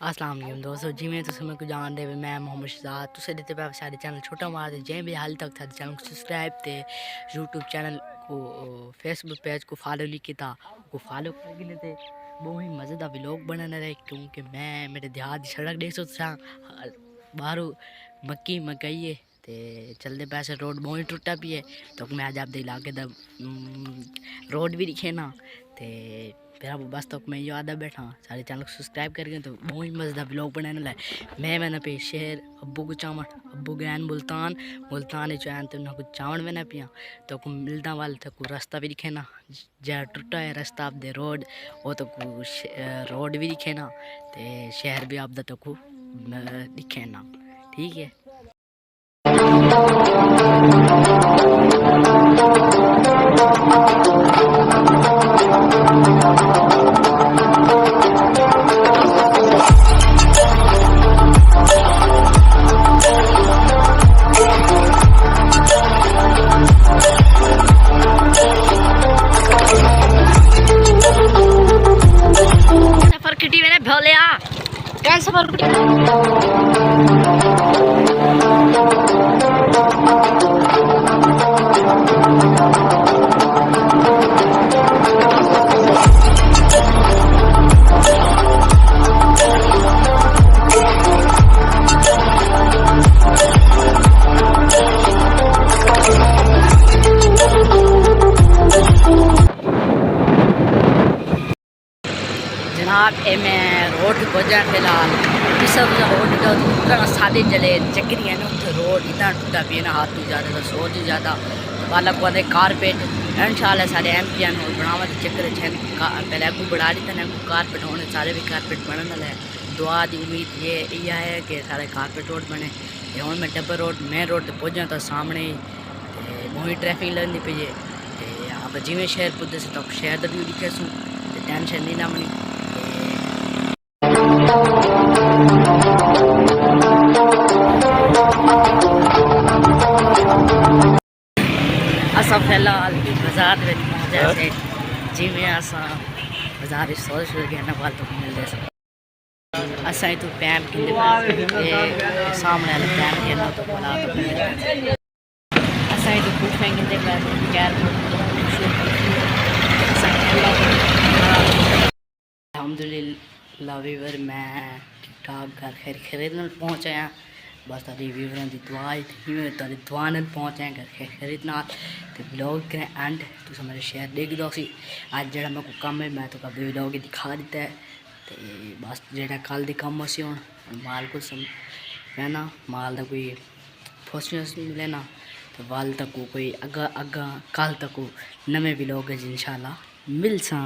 अस्सलाम वालेकुम दोस्तों, जिमें तुम मेरे को जान दे मैं मोहम्मद शहजाद तुसे देते पे सारे चैनल छोटा मार दे जे भी हाल तक सारे चैनल को सब्सक्राइब ते यूट्यूब चैनल को फेसबुक पेज को फॉलो लिखी था को फॉलो करके लेते बहुत ही मज़ेदार व्लॉग बनाने रहे क्योंकि मैं मेरे देहात की सड़क देख सकता बाहरों मक्की मकई है ते चलते पैसे रोड बहुत ही टूटा भी है तो मैं आज आपके इलाके का रोड भी दिखे ना ते फिर बस तो मैं याद आ बैठा सारे चैनल को सब्सक्राइब करके तो बहुत ही मज़ेदार व्लॉग बनाने लगे मैंने पे शहर अब्बू को चावल अब्बू गैन मुल्तान चैन तो उन्हें कुछ चावल में ना पिया तो को मिलता वाले तो को रास्ता भी दिखे ना जहाँ टूटा है रास्ता आप दे रोड वो तो को रोड भी दिखे ना ते शहर भी आप तो को दिखे ना ठीक है। सफर किटी मैंने भोलिया क्या सफर जनाब ए मैं रोड पहुंचा फिलहाल इस रोड का सादे चले चक्री है ना उसे रोड इतना टूटा भी है ना हाथ नहीं ज़्यादा तो सोच ही ज़्यादा वाला को आते कारपेट इंशाल्लाह सारे एम पी एन बनावा चक्कर छन पहले को बढ़ा दी था कारपेट होने सारे भी कारपेट बनने वाले हैं दुआ की उम्मीद ये है कि सारे कारपेट रोड बने हूँ मैं डब्बर रोड मेन रोड पर पहुंचा तो सामने बहुत ट्रैफिक लगती पी है आप जिमें शहर पुजे से तो शहर का व्यू दिखे सूँ टेंशन नहीं ना बनी असा फिलहाल बाजार पहुंचा से जिमें असा बाजार सोच गए वाल तो मिलते से असा तो पैम के सामने वाले पैम के तो बोला तो असा तो पूछें कि अल्हम्दुलिल्लाह वीवर मैं ठीक ठाक घर खैर खरीदने पहुँचाया बस तारी वीवरों की दुआ ही तारी दुआ ने पहुँचाया घर खैर खरीदना तो ब्लॉग करें एंड तुम मेरे शहर देख दो सी अज जो मैं को कम है मैं तो कभी ब्लॉग दिखा दिता है तो बस जो कल दी कम असी हूँ माल को रहना माल का कोई फॉर्चूनस मिले ना तो वाल तक कोई अगा कल तक नवे ब्लॉग इंशाल्लाह मिल सा।